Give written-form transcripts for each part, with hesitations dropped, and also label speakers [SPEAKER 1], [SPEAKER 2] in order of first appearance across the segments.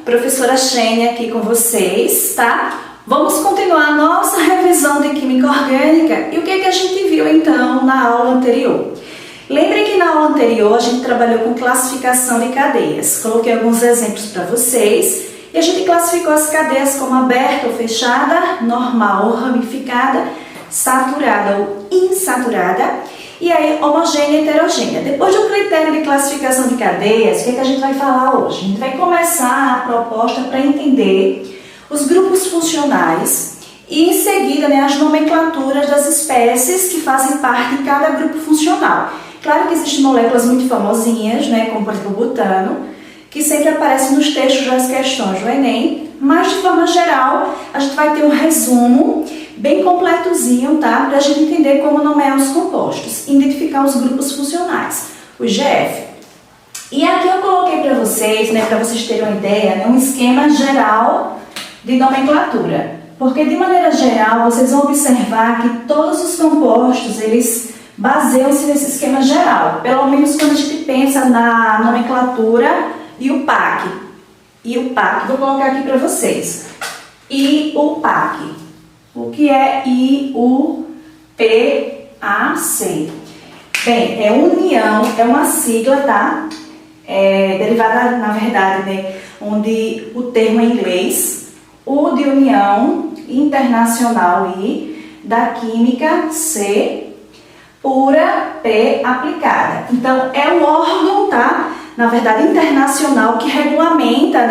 [SPEAKER 1] Professora Xênia aqui com vocês, tá? Vamos continuar a nossa revisão de Química Orgânica e o que a gente viu então na aula anterior. Lembrem que na aula anterior a gente trabalhou com classificação de cadeias. Coloquei alguns exemplos para vocês e a gente classificou as cadeias como aberta ou fechada, normal ou ramificada, saturada ou insaturada e aí homogênea e heterogênea. Depois do critério de classificação de cadeias, o que a gente vai falar hoje? A gente vai começar a proposta para entender os grupos funcionais e em seguida as nomenclaturas das espécies que fazem parte de cada grupo funcional. Claro que existem moléculas muito famosinhas, como por exemplo o butano, que sempre aparecem nos textos das questões do Enem, mas de forma geral a gente vai ter um resumo bem completozinho, tá? Para a gente entender como nomear os compostos, identificar os grupos funcionais, o GF. E aqui eu coloquei para vocês, para vocês terem uma ideia, um esquema geral de nomenclatura. Porque de maneira geral vocês vão observar que todos os compostos, eles baseiam-se nesse esquema geral. Pelo menos quando a gente pensa na nomenclatura e o PAC. E o PAC, vou colocar aqui para vocês. E o PAC. O que é IUPAC? Bem, união, é uma sigla, tá? Derivada, na verdade, onde o termo é inglês, U de União Internacional I, da Química C, pura P aplicada. Então, é um órgão, tá? Na verdade, internacional que regulamenta,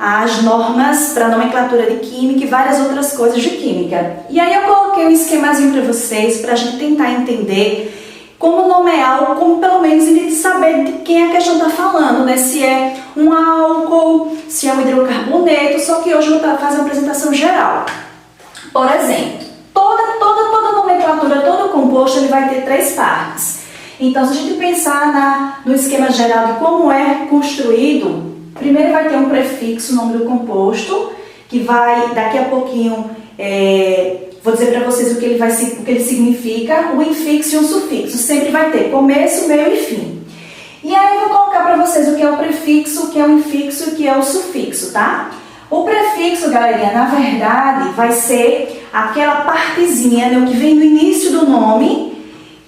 [SPEAKER 1] as normas para nomenclatura de química e várias outras coisas de química. E aí eu coloquei um esquemazinho para vocês, para a gente tentar entender como nomear, ou como pelo menos a gente saber de quem a questão está falando, Se é um álcool, se é um hidrocarboneto, só que hoje eu vou fazer uma apresentação geral. Por exemplo, toda nomenclatura, todo composto, ele vai ter 3 partes. Então, se a gente pensar no esquema geral de como é construído, primeiro vai ter um prefixo, o nome do composto, que vai, daqui a pouquinho, vou dizer para vocês o que ele significa, o infixo e um sufixo. Sempre vai ter começo, meio e fim. E aí eu vou colocar para vocês o que é o prefixo, o que é o infixo e o que é o sufixo, tá? O prefixo, galerinha, na verdade, vai ser aquela partezinha, o que vem no início do nome,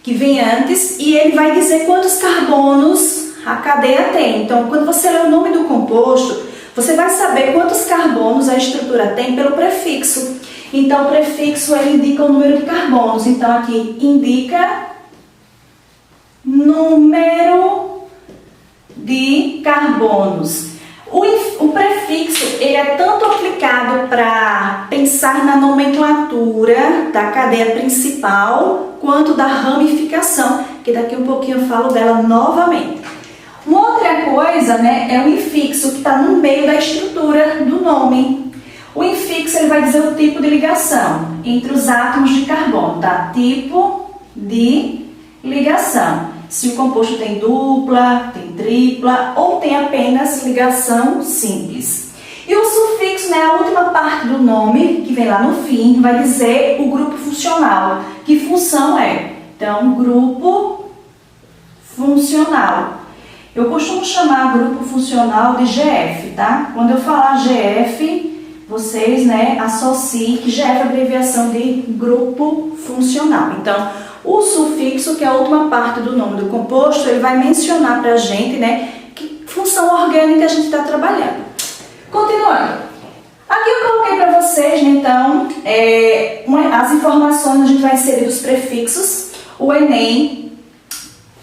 [SPEAKER 1] que vem antes, e ele vai dizer quantos carbonos a cadeia tem. Então, quando você lê o nome do composto, você vai saber quantos carbonos a estrutura tem pelo prefixo. Então, o prefixo ele indica o número de carbonos. Então, aqui indica número de carbonos. O prefixo ele é tanto aplicado para pensar na nomenclatura da cadeia principal, quanto da ramificação, que daqui um pouquinho eu falo dela novamente. Uma outra coisa, é o infixo, que está no meio da estrutura do nome. O infixo ele vai dizer o tipo de ligação entre os átomos de carbono, tá? Tipo de ligação. Se o composto tem dupla, tem tripla ou tem apenas ligação simples. E o sufixo, a última parte do nome, que vem lá no fim, vai dizer o grupo funcional. Que função é? Então, grupo funcional. Eu costumo chamar grupo funcional de GF, tá? Quando eu falar GF, vocês, associem que GF é abreviação de grupo funcional. Então, o sufixo, que é a última parte do nome do composto, ele vai mencionar pra gente, que função orgânica a gente está trabalhando. Continuando. Aqui eu coloquei para vocês, então, as informações a gente vai inserir dos prefixos. O Enem,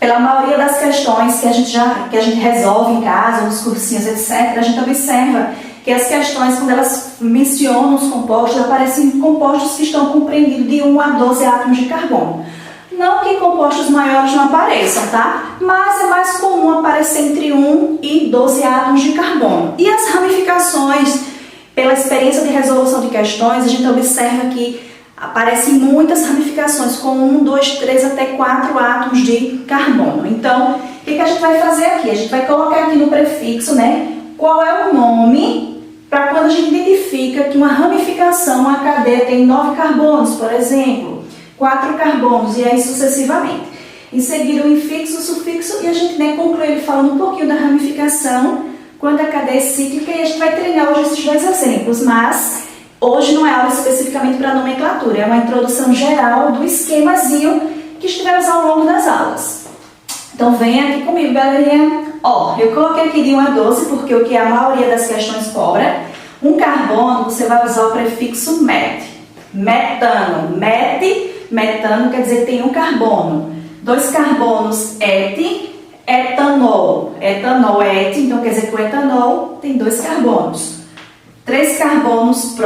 [SPEAKER 1] pela maioria das questões que a gente resolve em casa, nos cursinhos, etc., a gente observa que as questões, quando elas mencionam os compostos, aparecem compostos que estão compreendidos de 1 a 12 átomos de carbono. Não que compostos maiores não apareçam, tá? Mas é mais comum aparecer entre 1 e 12 átomos de carbono. E as ramificações, pela experiência de resolução de questões, a gente observa que aparecem muitas ramificações com 1, 2, 3 até 4 átomos de carbono. Então, o que a gente vai fazer aqui? A gente vai colocar aqui no prefixo, qual é o nome para quando a gente identifica que uma ramificação, uma cadeia tem 9 carbonos, por exemplo, 4 carbonos e aí sucessivamente. Em seguida o infixo, o sufixo e a gente conclui ele falando um pouquinho da ramificação quando a cadeia é cíclica, e a gente vai treinar hoje esses dois exemplos, mas hoje não é aula especificamente para nomenclatura, é uma introdução geral do esquemazinho que estivemos ao longo das aulas. Então venha aqui comigo, galerinha. Ó, eu coloquei aqui de 1 a 12 porque o que a maioria das questões cobra. Um carbono, você vai usar o prefixo met. Metano, metano quer dizer que tem um carbono. 2 carbonos, etanol, etanol é et, então quer dizer que o etanol tem 2 carbonos. 3 carbonos,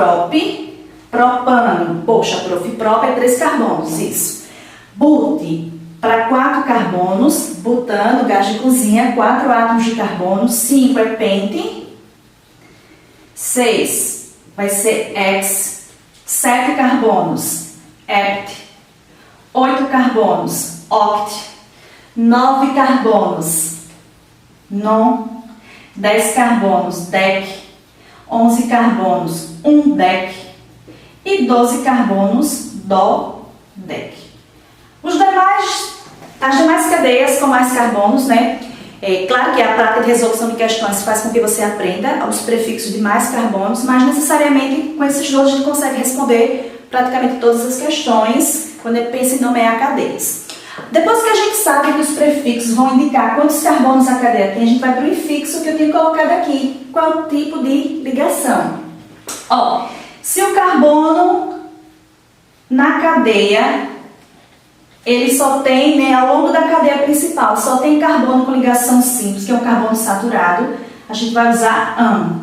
[SPEAKER 1] propano, poxa, prof, prop é 3 carbonos, isso. Bute, para 4 carbonos, butano, gás de cozinha, 4 átomos de carbono, 5 é pente, 6 vai ser hex, 7 carbonos, hept, 8 carbonos, oct, 9 carbonos, non, 10 carbonos, dec, 11 carbonos, dec e 12 carbonos, dodec. As demais cadeias com mais carbonos, né? Claro que a prática de resolução de questões faz com que você aprenda os prefixos de mais carbonos, mas necessariamente com esses dois a gente consegue responder praticamente todas as questões quando ele pensa em nomear cadeias. Depois que a gente sabe que os prefixos vão indicar quantos carbonos a cadeia tem, a gente vai para o infixo que eu tinha colocado aqui. Qual é o tipo de ligação? Ó, se o carbono na cadeia, ele só tem, né, ao longo da cadeia principal, só tem carbono com ligação simples, que é um carbono saturado, a gente vai usar an.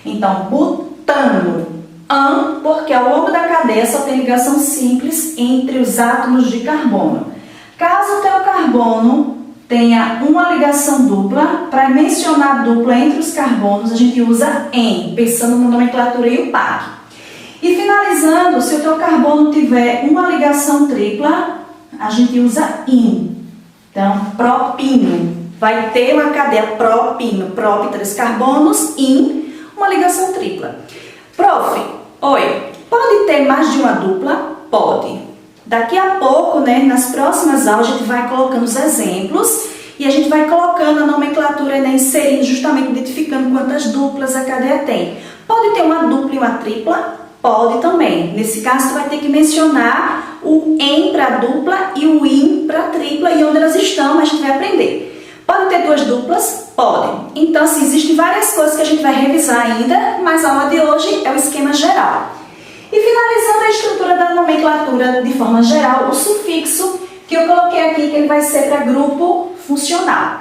[SPEAKER 1] Então, butano, an, porque ao longo da cadeia só tem ligação simples entre os átomos de carbono. Caso o teu carbono tenha uma ligação dupla, para mencionar dupla entre os carbonos, a gente usa en, pensando na nomenclatura IUPAC. E finalizando, se o teu carbono tiver uma ligação tripla, a gente usa in. Então, propino. Vai ter uma cadeia propino, prop, 3 carbonos, in, uma ligação tripla. Prof, oi, pode ter mais de uma dupla? Pode. Daqui a pouco, né, nas próximas aulas, a gente vai colocando os exemplos e a gente vai colocando a nomenclatura, né, inserindo, justamente identificando quantas duplas a cadeia tem. Pode ter uma dupla e uma tripla? Pode também. Nesse caso, você vai ter que mencionar o en para dupla e o in para tripla e onde elas estão, a gente vai aprender. Pode ter 2 duplas? Pode. Então, assim, existem várias coisas que a gente vai revisar ainda, mas a aula de hoje é o esquema geral. E finalizando a estrutura da nomenclatura de forma geral, o sufixo que eu coloquei aqui, que ele vai ser para grupo funcional.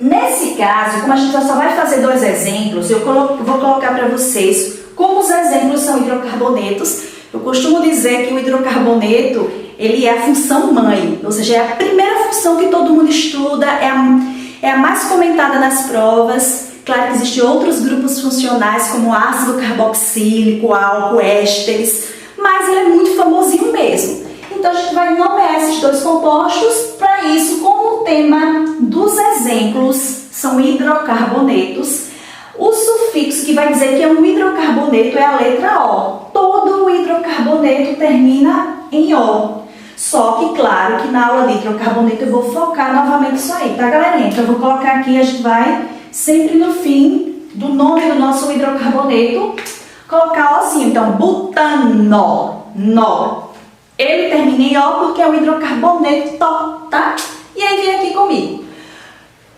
[SPEAKER 1] Nesse caso, como a gente só vai fazer 2 exemplos, eu vou colocar para vocês como os exemplos são hidrocarbonetos. Eu costumo dizer que o hidrocarboneto, ele é a função mãe, ou seja, é a primeira função que todo mundo estuda, é a mais comentada nas provas. Claro que existem outros grupos funcionais, como ácido carboxílico, álcool, ésteres, mas ele é muito famosinho mesmo. Então, a gente vai nomear esses 2 compostos. Para isso, como o tema dos exemplos são hidrocarbonetos, o sufixo que vai dizer que é um hidrocarboneto é a letra O. Todo o hidrocarboneto termina em O. Só que, claro, que na aula de hidrocarboneto eu vou focar novamente isso aí, tá, galerinha? Então, eu vou colocar aqui, a gente vai sempre no fim do nome do nosso hidrocarboneto colocar Ozinho. Então, butano, no. Ele termina em O porque é um hidrocarboneto, tá? E aí, vem aqui comigo.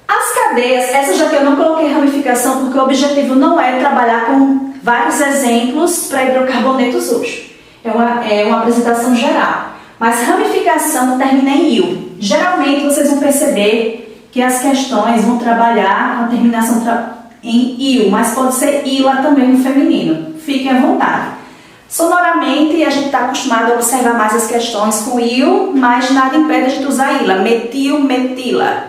[SPEAKER 1] As cadeias, essa já que eu não coloquei ramificação, porque o objetivo não é trabalhar com vários exemplos para hidrocarbonetos hoje. É uma apresentação geral. Mas ramificação termina em il. Geralmente vocês vão perceber que as questões vão trabalhar com a terminação em il, mas pode ser ila também no feminino. Fiquem à vontade. Sonoramente, a gente está acostumado a observar mais as questões com il, mas nada impede a gente usar ila. Metil, metila.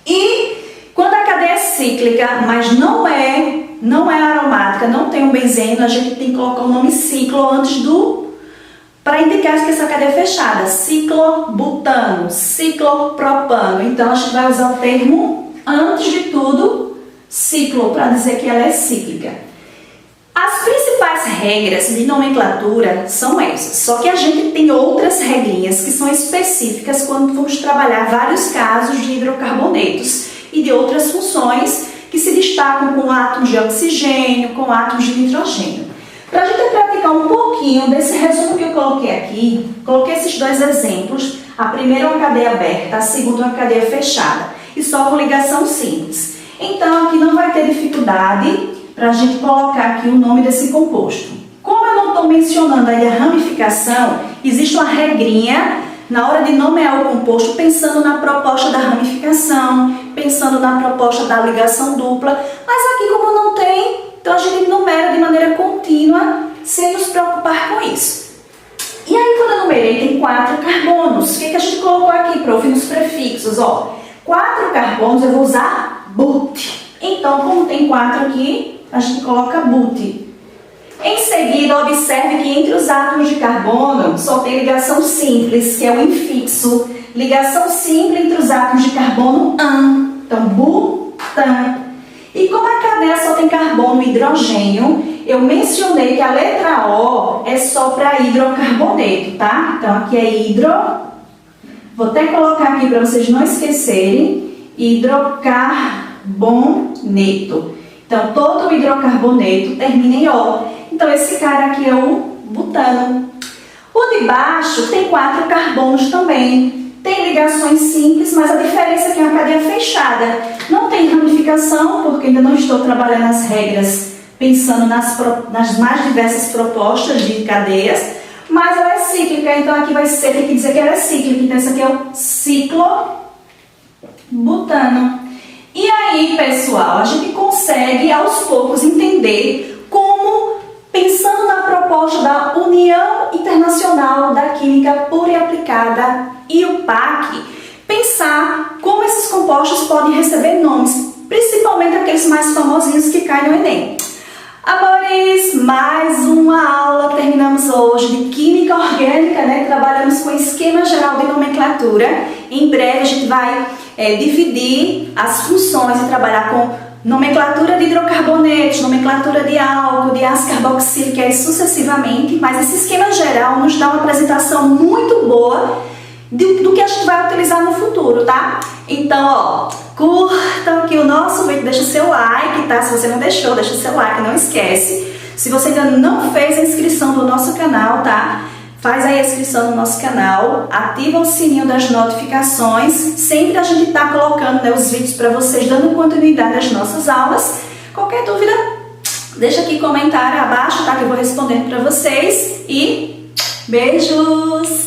[SPEAKER 1] E quando a cadeia é cíclica, mas não é aromática, não tem um benzeno, a gente tem que colocar o nome ciclo antes para indicar que essa cadeia é fechada. Ciclobutano, ciclopropano. Então, a gente vai usar o termo, antes de tudo, ciclo, para dizer que ela é cíclica. As principais regras de nomenclatura são essas, só que a gente tem outras regrinhas que são específicas quando vamos trabalhar vários casos de hidrocarbonetos e de outras funções que que se destacam com átomos de oxigênio, com átomos de nitrogênio. Para a gente praticar um pouquinho desse resumo que eu coloquei aqui, coloquei esses dois exemplos. A primeira é uma cadeia aberta, a segunda é uma cadeia fechada, e só com ligação simples. Então, aqui não vai ter dificuldade para a gente colocar aqui o nome desse composto. Como eu não estou mencionando aí a ramificação, existe uma regrinha na hora de nomear o composto, pensando na proposta da ramificação, pensando na proposta da ligação dupla, mas aqui como não tem, então a gente numera de maneira contínua, sem nos preocupar com isso. E aí quando eu numerei, tem 4 carbonos. O que a gente colocou aqui, prof, nos prefixos? Ó, 4 carbonos eu vou usar but. Então, como tem 4 aqui, a gente coloca but. Em seguida, observe que entre os átomos de carbono só tem ligação simples, que é o infixo. Ligação simples entre os átomos de carbono an. Então, butan. E como a cadeia só tem carbono e hidrogênio, eu mencionei que a letra O é só para hidrocarboneto, tá? Então, aqui é hidro. Vou até colocar aqui para vocês não esquecerem. Hidrocarboneto. Então, todo o hidrocarboneto termina em O. Então, esse cara aqui é o butano. O de baixo tem 4 carbonos também. Tem ligações simples, mas a diferença é que é uma cadeia fechada. Não tem ramificação, porque ainda não estou trabalhando as regras pensando nas mais diversas propostas de cadeias, mas ela é cíclica, então aqui vai ser, tem que dizer que ela é cíclica. Então, esse aqui é o ciclobutano. E aí, pessoal, a gente consegue aos poucos entender como, pensando na proposta da União Internacional da Química Pura e Aplicada e o PAC, pensar como esses compostos podem receber nomes, principalmente aqueles mais famosinhos que caem no Enem. Amores, mais uma aula, terminamos hoje de Química Orgânica, né? Trabalhamos com esquema geral de nomenclatura. Em breve a gente vai dividir as funções e trabalhar com nomenclatura de hidrocarbonetos, nomenclatura de álcool, de ácido carboxílico, e aí sucessivamente. Mas esse esquema geral nos dá uma apresentação muito boa do que a gente vai utilizar no futuro, tá? Então, ó, curtam aqui o nosso vídeo, deixa o seu like, tá? Se você não deixou, deixa o seu like, não esquece. Se você ainda não fez a inscrição no nosso canal, tá? Faz aí a inscrição no nosso canal, ativa o sininho das notificações. Sempre a gente tá colocando, né, os vídeos para vocês, dando continuidade às nossas aulas. Qualquer dúvida, deixa aqui comentário abaixo, tá? Que eu vou respondendo para vocês. E beijos!